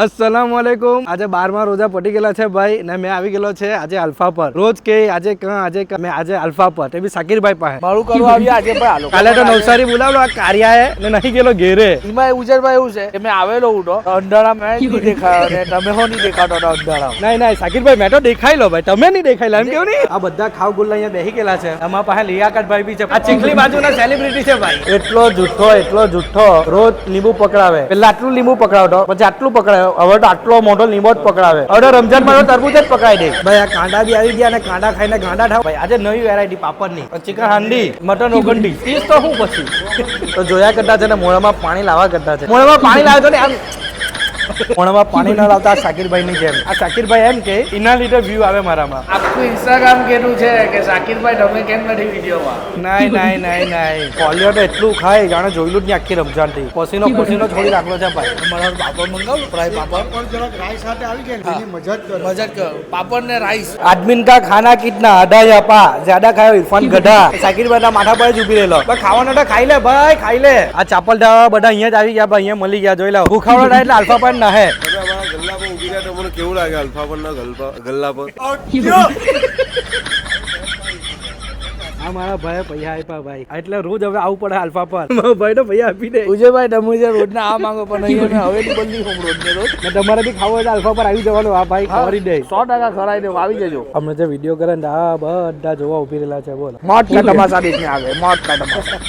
अस्सलामुअलैकुम। આજે 12મા રોજા પડી ગયેલા છે ભાઈ ને મેં આવી ગયેલો છે આજે અલ્ફા પર। રોજ કે આજે મેં આજે અલ્ફા પર તે બી સાકીરભાઈ પાસે મારું કરવા આવ્યા આજે ભાઈ આલો કાલે તો નવસારી બોલાવલો આ કાર્યાએ ને નહીં ગયેલો ઘેરે। એમાં ઉજરભાઈ એવું છે કે મેં આવેલો ઉડો અંધારા મેં નહીં દેખાયો ને તમે હો નહીં દેખાતો હતો અંધારા। નહીં સાકીરભાઈ મેં તો દેખાઈ લો ભાઈ, તમે નહીં દેખાયેલા એમ કેવું નહીં। આ બધા ખાવ ગુલ્લા અહીંયા બેસી ગયેલા છે। અમારા પાસે લિયાકતભાઈ બી છે, આ ચીખલી બાજુના સેલિબ્રિટી છે ભાઈ। એટલો જુઠ્ઠો રોજ લીંબુ પકડાવે। પેલા આટલું લીંબુ પકડાવતો, પછી આટલું પકડાવે, હવે તો આટલો મોટો લીંબો જ પકડાવે। હવે રમજાન માં તરબૂચ જ પકડાઈ દે ભાઈ। આ કાંડા બી આવી ગયા અને કાંડા ખાઈને ગાંડા થાવ ભાઈ। આજે નવી વેરાયટી પાપડની, ચિકન હાંડી, મટન ઓગંડી, પીસ તો શું પછી તો જોયા કરતા છે ને મોઢામાં પાણી લાવવા કરતા છે। મોઢામાં પાણી લાવે તો ને આમ મોઢામાં પાણી ન લાવતા શાકીરભાઈ ની જેમ। આ શાકીરભાઈ એમ કે એના લીધે વ્યૂ આવે મારામાં। આખું ઇન્સ્ટાગ્રામ કેનું છે કે શાકીરભાઈ તમે કેમ નથી વિડીયોમાં? નહીં કોલિયો તો એટલું ખાય જાણે જોયેલું જ નહીં આખી રમજાન થી। પસીનો છોડી રાખલો છે ભાઈ। તમારા પાપડ મંગાવું ફ્રાય પાપડ મજા જ કરો પાપડ ને રાઈસ। आदमी का खाना कितना आधा या पा ज्यादा खाओ इरफान गधा। શાકીરભાઈ ના માથા પર જ ઉભી રહેલો ભાઈ। ખાવાનો તો ખાઈ લે ભાઈ, ખાઈ લે। આ ચાપલ ધાવા બધા અહીંયા જ આવી ગયા ભાઈ, અહીંયા મળી ગયા। જોઈ લો ભૂખાવડો થાય એટલે અલ્ફા પર ના હે ગલ્લા પર ઉભી રહ્યા તો મને કેવું લાગે અલ્ફા પર ના ગલ્લા પર। આ મારા ભાઈ પૈસા આપ્યા ભાઈ, એટલે રોજ હવે આવું પડે અલ્ફા પર। મારો ભાઈ તો પૈસા આપી દે। ઉજયભાઈ તમે જે રોજ ના આ માંગો પણ નહીં હવે બદલી હોમ રોજ ને રોજ ને તમારે બી ખાવું હોય તો અલ્ફા પર આવી જવાનું। આ ભાઈ ખવડી દે 100% ખરાઈ દેવું આવી જજો। અમને જે વિડીયો કરે ને આ બધા જોવા ઉભી રહેલા છે। બોલો મોટ કા તમાશા દેખને આવે મોટ કા તમાશા।